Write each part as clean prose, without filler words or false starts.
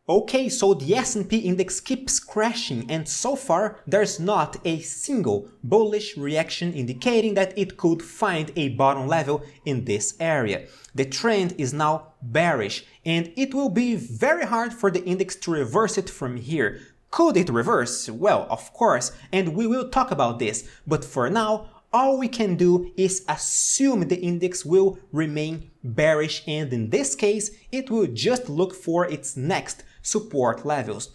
Okay, so the S&P index keeps crashing, and so far there's not a single bullish reaction indicating that it could find a bottom level in this area. The trend is now bearish, and it will be very hard for the index to reverse it from here. Could it reverse? Well, of course, and we will talk about this, but for now, all we can do is assume the index will remain bearish, and in this case, it will just look for its next support levels.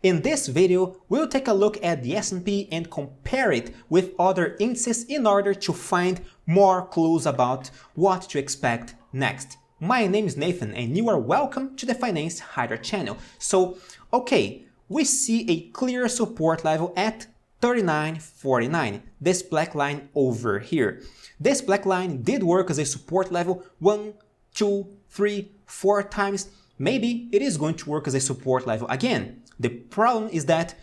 In this video, we'll take a look at the S&P and compare it with other indices in order to find more clues about what to expect next. My name is Nathan and you are welcome to the Finance Hydra channel. So, okay, we see a clear support level at 39.49, this black line over here. This black line did work as a support level 1, 2, 3, 4 times. Maybe it is going to work as a support level again. The problem is that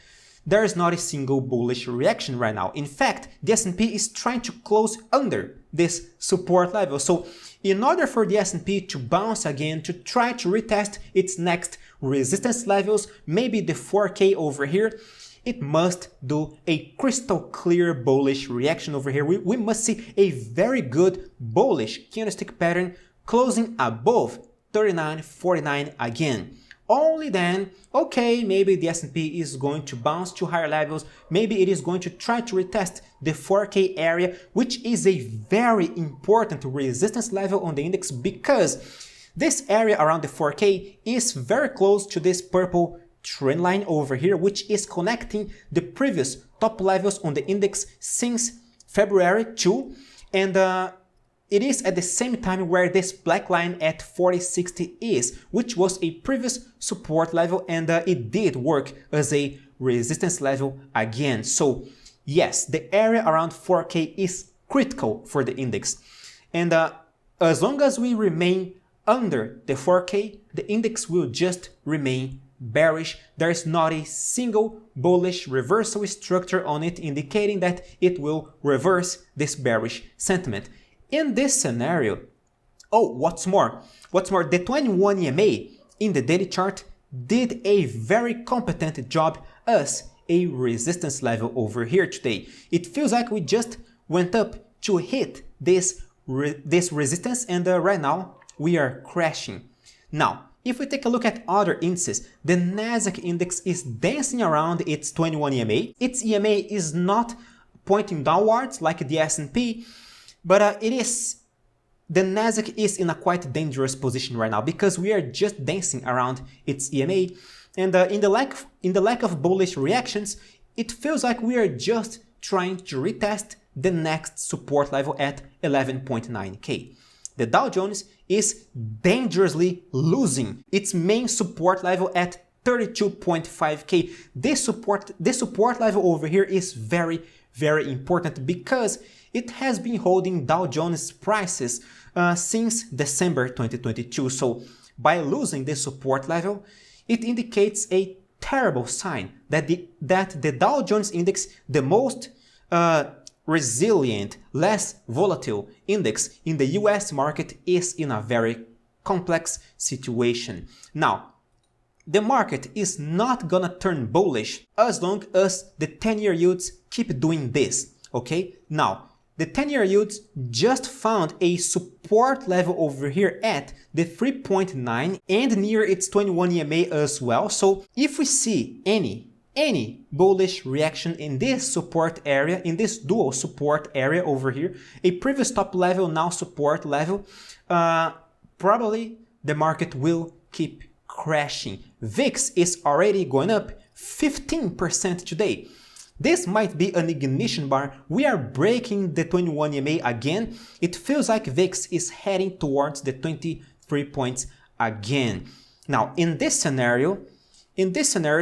there is not a single bullish reaction right now. In fact, the S&P is trying to close under this support level. So in order for the S&P to bounce again, to try to retest its next resistance levels, maybe the 4K over here, it must do a crystal clear bullish reaction over here. We must see a very good bullish candlestick pattern closing above 39.49 again. Only then, okay, maybe the S&P is going to bounce to higher levels, maybe it is going to try to retest the 4K area, which is a very important resistance level on the index because this area around the 4K is very close to this purple trend line over here, which is connecting the previous top levels on the index since February 2, and it is at the same time where this black line at 40.60 is, which was a previous support level, and it did work as a resistance level again. So yes, the area around 4K is critical for the index, and as long as we remain under the 4K, the index will just remain bearish. There is not a single bullish reversal structure on it indicating that it will reverse this bearish sentiment. In this scenario, what's more, the 21 EMA in the daily chart did a very competent job as a resistance level over here today. It feels like we just went up to hit this resistance, and right now we are crashing. Now, if we take a look at other indices, the Nasdaq index is dancing around its 21 EMA. Its EMA is not pointing downwards like the S&P, but the Nasdaq is in a quite dangerous position right now because we are just dancing around its EMA, and in the lack of bullish reactions, it feels like we are just trying to retest the next support level at 11.9K. The Dow Jones is dangerously losing its main support level at 32.5K. This support level over here is very, very important because it has been holding Dow Jones prices since December 2022. So by losing this support level, it indicates a terrible sign that the Dow Jones index, the most resilient, less volatile index in the US market, is in a very complex situation. Now, the market is not gonna turn bullish as long as the 10-year yields keep doing this, okay? Now, the 10-year yields just found a support level over here at the 3.9 and near its 21 EMA as well. So if we see any bullish reaction in this support area, in this dual support area over here, a previous top level, now support level, probably the market will keep crashing. VIX is already going up 15% today. This might be an ignition bar. We are breaking the 21 EMA again. It feels like VIX is heading towards the 23 points again. Now, in this scenario,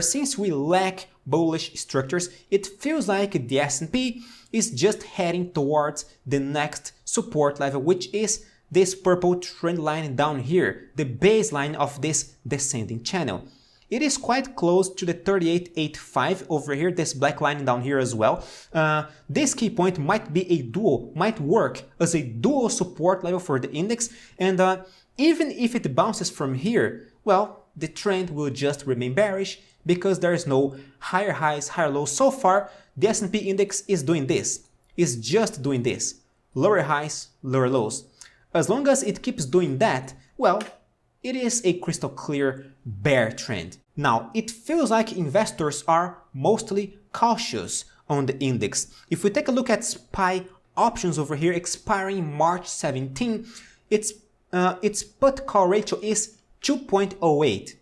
since we lack bullish structures, it feels like the S&P is just heading towards the next support level, which is this purple trend line down here, the baseline of this descending channel. It is quite close to the 38.85 over here, this black line down here as well. This key point might work as a dual support level for the index, and even if it bounces from here, well, the trend will just remain bearish because there is no higher highs, higher lows. So far, the S&P index is doing this, is just doing this, lower highs, lower lows. As long as it keeps doing that, well, it is a crystal clear bear trend. Now, it feels like investors are mostly cautious on the index. If we take a look at SPY options over here expiring March 17, its put call ratio is 2.08.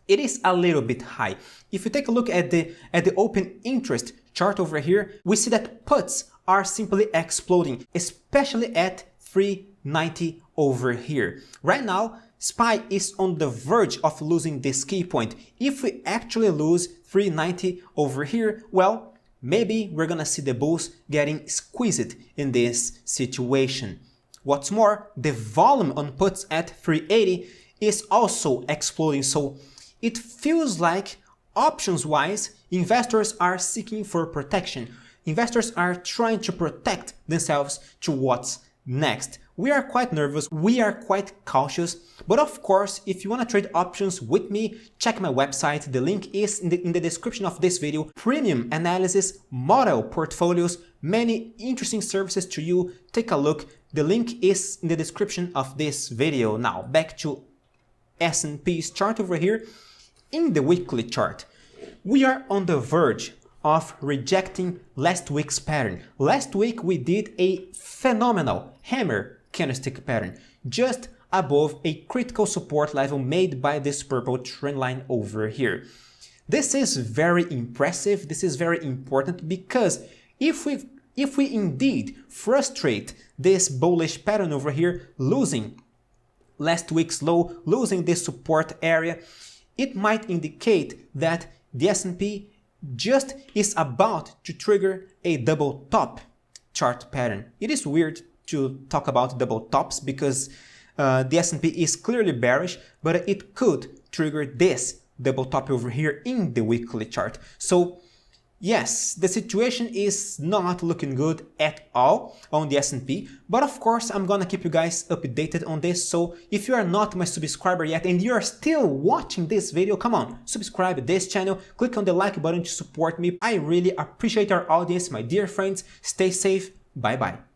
It is a little bit high. If you take a look at the open interest chart over here, we see that puts are simply exploding, especially at 390 over here. Right now, SPY is on the verge of losing this key point. If we actually lose 390 over here, well, maybe we're gonna see the bulls getting squeezed in this situation. What's more, the volume on puts at 380 is also exploding, so it feels like options-wise, investors are seeking for protection. Investors are trying to protect themselves to what's next. We are quite nervous, we are quite cautious, but of course, if you want to trade options with me, check my website, the link is in the description of this video. Premium analysis, model portfolios, many interesting services to you. Take a look, the link is in the description of this video. Now, back to S&P's chart over here. In the weekly chart, we are on the verge of rejecting last week's pattern. Last week we did a phenomenal hammer candlestick pattern, just above a critical support level made by this purple trend line over here. This is very impressive, this is very important, because if we indeed frustrate this bullish pattern over here, losing last week's low, losing this support area, it might indicate that the S&P just is about to trigger a double top chart pattern. It is weird to talk about double tops because the S&P is clearly bearish, but it could trigger this double top over here in the weekly chart. So yes, the situation is not looking good at all on the S&P, but of course I'm gonna keep you guys updated on this. So if you are not my subscriber yet and you are still watching this video, come on, subscribe to this channel, click on the like button to support me. I really appreciate our audience, my dear friends. Stay safe, bye bye.